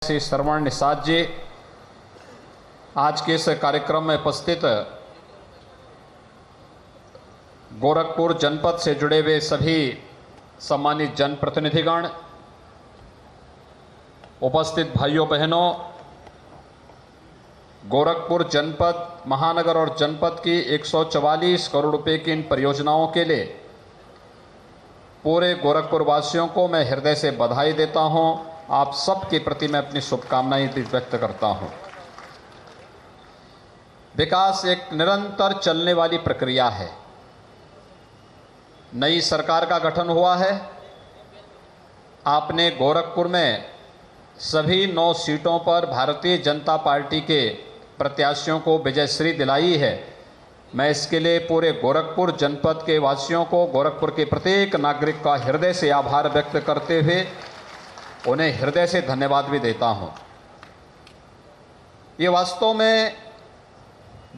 श्री श्रवण निषाद जी आज के इस कार्यक्रम में उपस्थित गोरखपुर जनपद से जुड़े हुए सभी सम्मानित जनप्रतिनिधिगण, उपस्थित भाइयों बहनों, गोरखपुर जनपद महानगर और जनपद की 144 करोड़ रुपए की इन परियोजनाओं के लिए पूरे गोरखपुर वासियों को मैं हृदय से बधाई देता हूं। आप सब के प्रति मैं अपनी शुभकामनाएं व्यक्त करता हूं। विकास एक निरंतर चलने वाली प्रक्रिया है। नई सरकार का गठन हुआ है। आपने गोरखपुर में सभी 9 सीटों पर भारतीय जनता पार्टी के प्रत्याशियों को विजयश्री दिलाई है। मैं इसके लिए पूरे गोरखपुर जनपद के वासियों को, गोरखपुर के प्रत्येक नागरिक का हृदय से आभार व्यक्त करते हुए उन्हें हृदय से धन्यवाद भी देता हूं। ये वास्तव में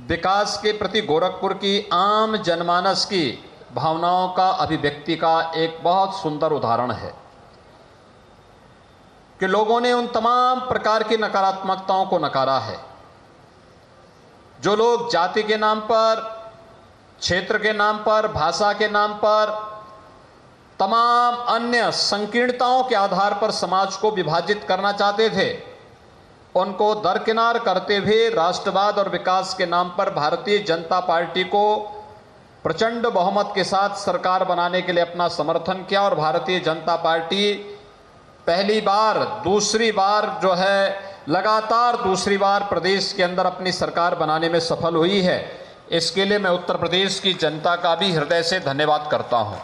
विकास के प्रति गोरखपुर की आम जनमानस की भावनाओं का अभिव्यक्ति का एक बहुत सुंदर उदाहरण है कि लोगों ने उन तमाम प्रकार की नकारात्मकताओं को नकारा है जो लोग जाति के नाम पर, क्षेत्र के नाम पर, भाषा के नाम पर, तमाम अन्य संकीर्णताओं के आधार पर समाज को विभाजित करना चाहते थे, उनको दरकिनार करते हुए राष्ट्रवाद और विकास के नाम पर भारतीय जनता पार्टी को प्रचंड बहुमत के साथ सरकार बनाने के लिए अपना समर्थन किया। और भारतीय जनता पार्टी पहली बार, दूसरी बार जो है, लगातार दूसरी बार प्रदेश के अंदर अपनी सरकार बनाने में सफल हुई है। इसके लिए मैं उत्तर प्रदेश की जनता का भी हृदय से धन्यवाद करता हूं।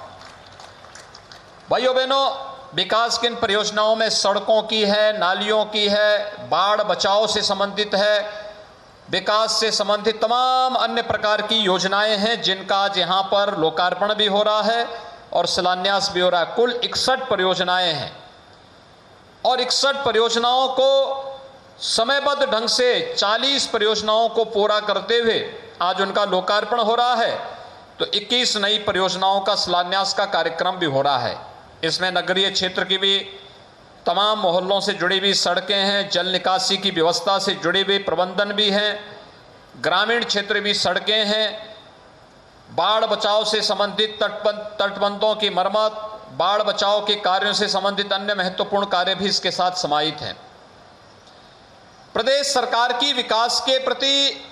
भाइयों बहनों, विकास की इन परियोजनाओं में सड़कों की है, नालियों की है, बाढ़ बचाव से संबंधित है, विकास से संबंधित तमाम अन्य प्रकार की योजनाएं हैं जिनका आज यहाँ पर लोकार्पण भी हो रहा है और शिलान्यास भी हो रहा है। कुल 61 परियोजनाएं हैं और 61 परियोजनाओं को समयबद्ध ढंग से 40 परियोजनाओं को पूरा करते हुए आज उनका लोकार्पण हो रहा है। तो 21 नई परियोजनाओं का शिलान्यास का कार्यक्रम भी हो रहा है। इसमें नगरीय क्षेत्र की भी तमाम मोहल्लों से जुड़ी हुई सड़कें हैं, जल निकासी की व्यवस्था से जुड़े हुए प्रबंधन भी हैं, ग्रामीण क्षेत्र भी सड़कें हैं, बाढ़ बचाव से संबंधित तटबंधों की मरम्मत, बाढ़ बचाव के कार्यों से संबंधित अन्य महत्वपूर्ण कार्य भी इसके साथ समाहित हैं। प्रदेश सरकार की विकास के प्रति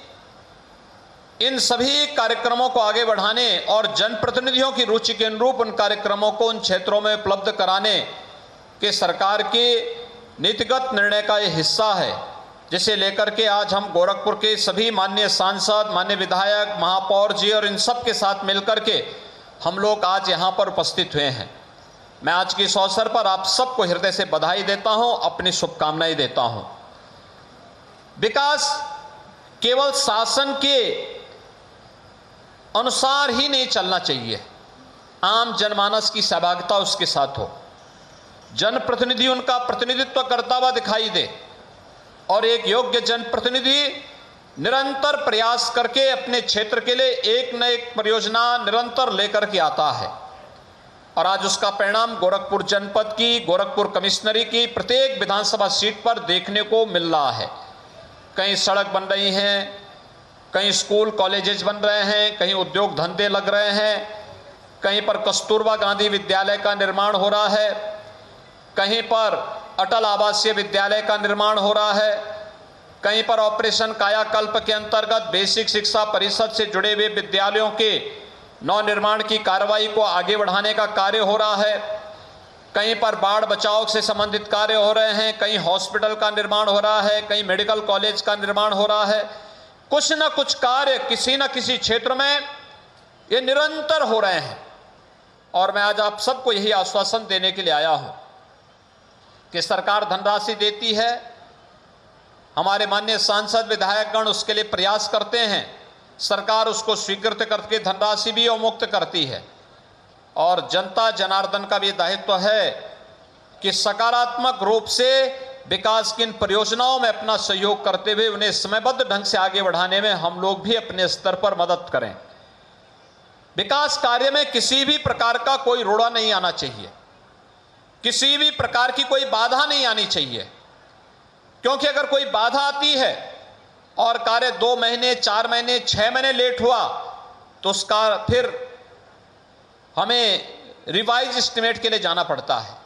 इन सभी कार्यक्रमों को आगे बढ़ाने और जनप्रतिनिधियों की रुचि के अनुरूप उन कार्यक्रमों को उन क्षेत्रों में उपलब्ध कराने के सरकार के नीतिगत निर्णय का ये हिस्सा है, जिसे लेकर के आज हम गोरखपुर के सभी माननीय सांसद, माननीय विधायक, महापौर जी और इन सब के साथ मिलकर के हम लोग आज यहाँ पर उपस्थित हुए हैं। मैं आज के इस अवसर पर आप सबको हृदय से बधाई देता हूँ, अपनी शुभकामनाएं देता हूँ। विकास केवल शासन के अनुसार ही नहीं चलना चाहिए, आम जनमानस की सहभागिता उसके साथ हो, जनप्रतिनिधि उनका प्रतिनिधित्व करता हुआ दिखाई दे और एक योग्य जनप्रतिनिधि निरंतर प्रयास करके अपने क्षेत्र के लिए एक न एक परियोजना निरंतर लेकर के आता है। और आज उसका परिणाम गोरखपुर जनपद की, गोरखपुर कमिश्नरी की प्रत्येक विधानसभा सीट पर देखने को मिल रहा है। कहीं सड़क बन रही हैं, कहीं स्कूल कॉलेजेस बन रहे हैं, कहीं उद्योग धंधे लग रहे हैं, कहीं पर कस्तूरबा गांधी विद्यालय का निर्माण हो रहा है, कहीं पर अटल आवासीय विद्यालय का निर्माण हो रहा है, कहीं पर ऑपरेशन कायाकल्प के अंतर्गत बेसिक शिक्षा परिषद से जुड़े हुए विद्यालयों के नवनिर्माण की कार्रवाई को आगे बढ़ाने का कार्य हो रहा है, कहीं पर बाढ़ बचाव से संबंधित कार्य हो रहे हैं, कहीं हॉस्पिटल का निर्माण हो रहा है, कहीं मेडिकल कॉलेज का निर्माण हो रहा है। कुछ न कुछ कार्य किसी न किसी क्षेत्र में ये निरंतर हो रहे हैं। और मैं आज आप सबको यही आश्वासन देने के लिए आया हूं कि सरकार धनराशि देती है, हमारे माननीय सांसद विधायकगण उसके लिए प्रयास करते हैं, सरकार उसको स्वीकृत करके धनराशि भी अवमुक्त करती है। और जनता जनार्दन का भी दायित्व है कि सकारात्मक रूप से विकास की इन परियोजनाओं में अपना सहयोग करते हुए उन्हें समयबद्ध ढंग से आगे बढ़ाने में हम लोग भी अपने स्तर पर मदद करें। विकास कार्य में किसी भी प्रकार का कोई रोड़ा नहीं आना चाहिए, किसी भी प्रकार की कोई बाधा नहीं आनी चाहिए। क्योंकि अगर कोई बाधा आती है और कार्य 2 महीने, 4 महीने, 6 महीने लेट हुआ तो उसका फिर हमें रिवाइज एस्टिमेट के लिए जाना पड़ता है,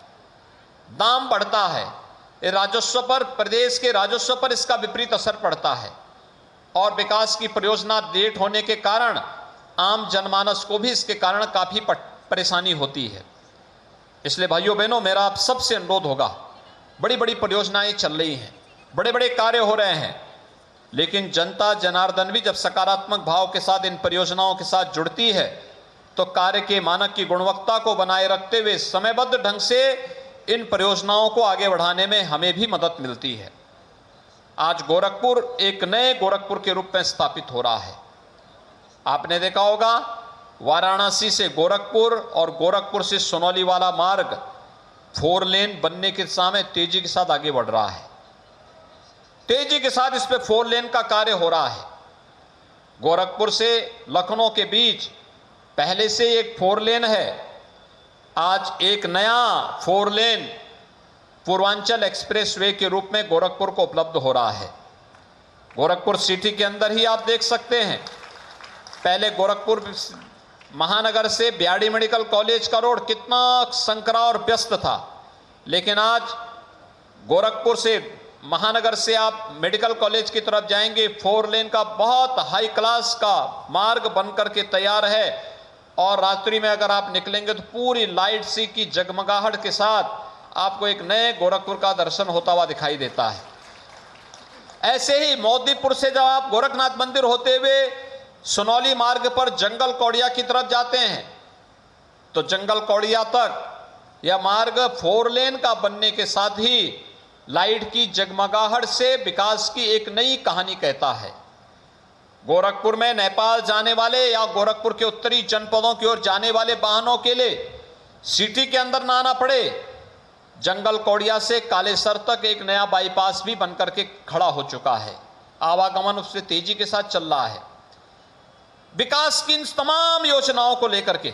दाम बढ़ता है, ये राजस्व पर, प्रदेश के राजस्व पर इसका विपरीत असर पड़ता है और विकास की परियोजना लेट होने के कारण आम जनमानस को भी इसके कारण काफी परेशानी होती है। इसलिए भाइयों बहनों, मेरा आप सबसे अनुरोध होगा, बड़ी बड़ी परियोजनाएं चल रही हैं, बड़े बड़े कार्य हो रहे हैं, लेकिन जनता जनार्दन भी जब सकारात्मक भाव के साथ इन परियोजनाओं के साथ जुड़ती है तो कार्य के मानक की गुणवत्ता को बनाए रखते हुए समयबद्ध ढंग से इन परियोजनाओं को आगे बढ़ाने में हमें भी मदद मिलती है। आज गोरखपुर एक नए गोरखपुर के रूप में स्थापित हो रहा है। आपने देखा होगा वाराणसी से गोरखपुर और गोरखपुर से सोनौली वाला मार्ग 4 लेन बनने के सामने तेजी के साथ आगे बढ़ रहा है। तेजी के साथ इस पे 4 लेन का कार्य हो रहा है। गोरखपुर से लखनऊ के बीच पहले से एक 4 लेन है, आज एक नया 4 लेन पूर्वांचल एक्सप्रेसवे के रूप में गोरखपुर को उपलब्ध हो रहा है। गोरखपुर सिटी के अंदर ही आप देख सकते हैं, पहले गोरखपुर महानगर से बीआरडी मेडिकल कॉलेज का रोड कितना संकरा और व्यस्त था, लेकिन आज गोरखपुर से महानगर से आप मेडिकल कॉलेज की तरफ जाएंगे, 4 लेन का बहुत हाई क्लास का मार्ग बनकर के तैयार है और रात्रि में अगर आप निकलेंगे तो पूरी लाइट सी की जगमगाहट के साथ आपको एक नए गोरखपुर का दर्शन होता हुआ दिखाई देता है। ऐसे ही मोदीपुर से जब आप गोरखनाथ मंदिर होते हुए सोनौली मार्ग पर जंगल कौड़िया की तरफ जाते हैं तो जंगल कौड़िया तक यह मार्ग 4 लेन का बनने के साथ ही लाइट की जगमगाहट से विकास की एक नई कहानी कहता है। गोरखपुर में नेपाल जाने वाले या गोरखपुर के उत्तरी जनपदों की ओर जाने वाले वाहनों के लिए सिटी के अंदर ना आना पड़े, जंगल कौड़िया से कालेसर तक एक नया बाईपास भी बनकर के खड़ा हो चुका है। आवागमन उससे तेजी के साथ चल रहा है। विकास की इन तमाम योजनाओं को लेकर के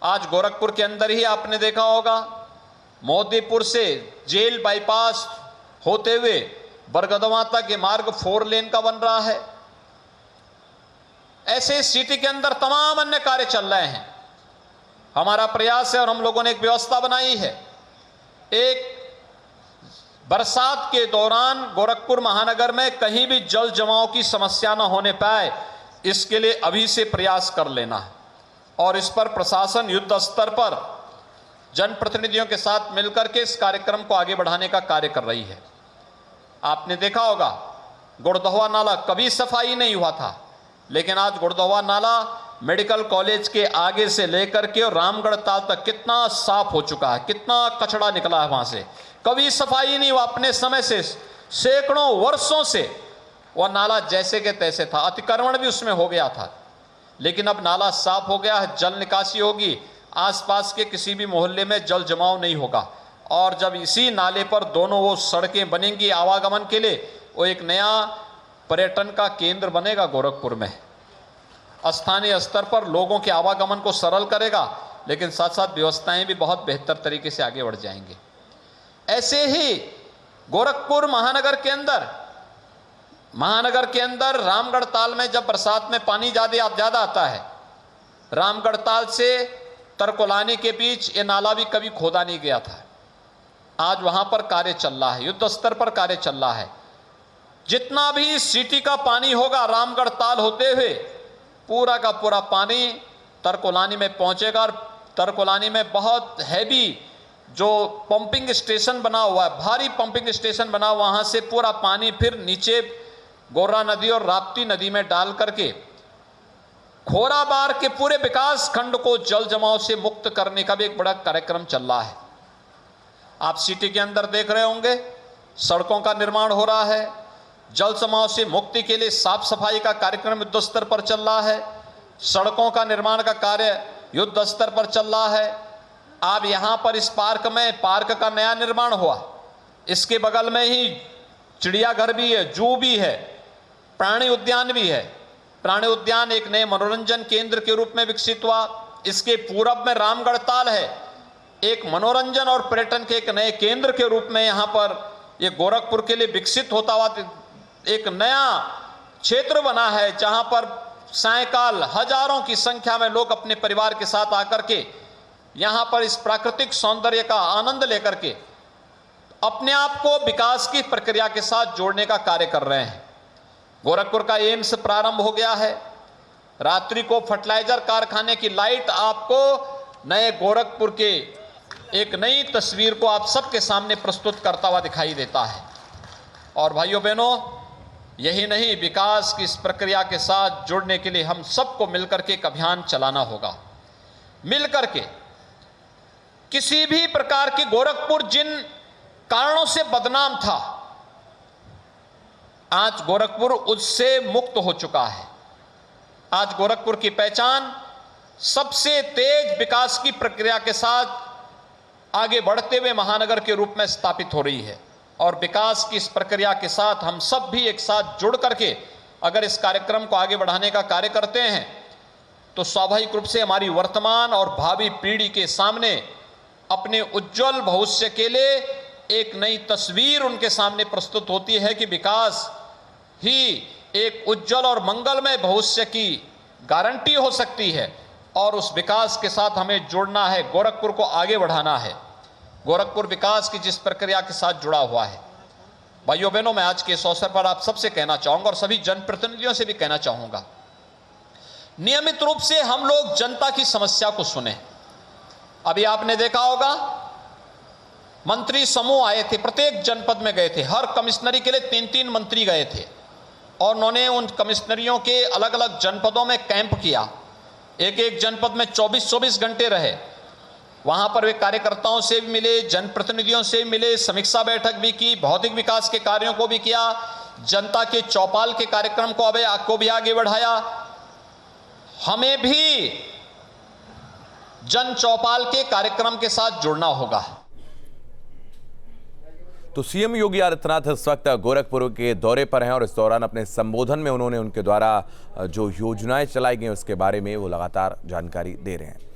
आज गोरखपुर के अंदर ही आपने देखा होगा मोदीपुर से जेल बाईपास होते हुए बरगदवा तक ये मार्ग 4 लेन का बन रहा है। ऐसे सिटी के अंदर तमाम अन्य कार्य चल रहे हैं। हमारा प्रयास है और हम लोगों ने एक व्यवस्था बनाई है, एक बरसात के दौरान गोरखपुर महानगर में कहीं भी जल जमाव की समस्या न होने पाए, इसके लिए अभी से प्रयास कर लेना है और इस पर प्रशासन युद्ध स्तर पर जनप्रतिनिधियों के साथ मिलकर के इस कार्यक्रम को आगे बढ़ाने का कार्य कर रही है। आपने देखा होगा गुड़दहवा नाला कभी सफाई नहीं हुआ था, लेकिन आज गुड़दहवा नाला मेडिकल कॉलेज के आगे से लेकर के और रामगढ़ ताल तक कितना साफ हो चुका है, कितना कचरा निकला है वहां से, कभी सफाई नहीं हुआ। अपने समय से सैकड़ों वर्षों से वह नाला जैसे के तैसे था, अतिक्रमण भी उसमें हो गया था, लेकिन अब नाला साफ हो गया है, जल निकासी होगी, आसपास के किसी भी मोहल्ले में जल जमाव नहीं होगा और जब इसी नाले पर दोनों वो सड़कें बनेंगी आवागमन के लिए, वो एक नया पर्यटन का केंद्र बनेगा गोरखपुर में। स्थानीय स्तर पर लोगों के आवागमन को सरल करेगा, लेकिन साथ साथ व्यवस्थाएं भी बहुत बेहतर तरीके से आगे बढ़ जाएंगे। ऐसे ही गोरखपुर महानगर के अंदर रामगढ़ ताल में जब बरसात में पानी ज्यादा आता है, रामगढ़ ताल से तरकोलानी के बीच ये नाला भी कभी खोदा नहीं गया था। आज वहां पर कार्य चल रहा है, युद्ध स्तर पर कार्य चल रहा है। जितना भी सिटी का पानी होगा रामगढ़ ताल होते हुए पूरा का पूरा पानी तरकोलानी में पहुंचेगा और तरकोलानी में बहुत हैवी जो पंपिंग स्टेशन बना हुआ है, भारी पंपिंग स्टेशन बना हुआ, वहां से पूरा पानी फिर नीचे गोरा नदी और राप्ती नदी में डाल करके खोराबार के पूरे विकास खंड को जल जमाव से मुक्त करने का भी एक बड़ा कार्यक्रम चल रहा है। आप सिटी के अंदर देख रहे होंगे सड़कों का निर्माण हो रहा है, जल जमाव से मुक्ति के लिए साफ सफाई का कार्यक्रम युद्ध स्तर पर चल रहा है, सड़कों का निर्माण का कार्य युद्ध स्तर पर चल रहा है। आप यहाँ पर इस पार्क का नया निर्माण हुआ, इसके बगल में ही चिड़ियाघर भी है, जू भी है, प्राणी उद्यान भी है। प्राणी उद्यान एक नए मनोरंजन केंद्र के रूप में विकसित हुआ। इसके पूरब में रामगढ़ ताल है, एक मनोरंजन और पर्यटन के एक नए केंद्र के रूप में यहाँ पर ये गोरखपुर के लिए विकसित होता हुआ एक नया क्षेत्र बना है, जहां पर सायकाल हजारों की संख्या में लोग अपने परिवार के साथ आकर के यहां पर इस प्राकृतिक सौंदर्य का आनंद लेकर के अपने आप को विकास की प्रक्रिया के साथ जोड़ने का कार्य कर रहे हैं। गोरखपुर का एम्स प्रारंभ हो गया है। रात्रि को फर्टिलाइजर कारखाने की लाइट आपको नए गोरखपुर के एक नई तस्वीर को आप सबके सामने प्रस्तुत करता हुआ दिखाई देता है। और भाइयों बहनों, यही नहीं, विकास की इस प्रक्रिया के साथ जुड़ने के लिए हम सबको मिलकर के एक अभियान चलाना होगा। मिलकर के किसी भी प्रकार की गोरखपुर जिन कारणों से बदनाम था, आज गोरखपुर उससे मुक्त हो चुका है। आज गोरखपुर की पहचान सबसे तेज विकास की प्रक्रिया के साथ आगे बढ़ते हुए महानगर के रूप में स्थापित हो रही है। और विकास की इस प्रक्रिया के साथ हम सब भी एक साथ जुड़ करके अगर इस कार्यक्रम को आगे बढ़ाने का कार्य करते हैं तो स्वाभाविक रूप से हमारी वर्तमान और भावी पीढ़ी के सामने अपने उज्जवल भविष्य के लिए एक नई तस्वीर उनके सामने प्रस्तुत होती है कि विकास ही एक उज्जवल और मंगलमय भविष्य की गारंटी हो सकती है। और उस विकास के साथ हमें जुड़ना है, गोरखपुर को आगे बढ़ाना है। गोरखपुर विकास की जिस प्रक्रिया के साथ जुड़ा हुआ है, भाइयों बहनों, मैं आज के इस अवसर पर आप सबसे कहना चाहूंगा और सभी जनप्रतिनिधियों से भी कहना चाहूंगा, नियमित रूप से हम लोग जनता की समस्या को सुने। अभी आपने देखा होगा मंत्री समूह आए थे, प्रत्येक जनपद में गए थे, हर कमिश्नरी के लिए 3-3 मंत्री गए थे और उन्होंने उन कमिश्नरियों के अलग अलग जनपदों में कैंप किया। एक एक जनपद में 24-24 घंटे रहे। वहां पर वे कार्यकर्ताओं से भी मिले, जनप्रतिनिधियों से भी मिले, समीक्षा बैठक भी की, भौतिक विकास के कार्यों को भी किया, जनता के चौपाल के कार्यक्रम को भी आगे बढ़ाया। हमें भी जन चौपाल के कार्यक्रम के साथ जुड़ना होगा। तो सीएम योगी आदित्यनाथ इस वक्त गोरखपुर के दौरे पर हैं और इस दौरान अपने संबोधन में उन्होंने उनके द्वारा जो योजनाएं चलाई गई उसके बारे में वो लगातार जानकारी दे रहे हैं।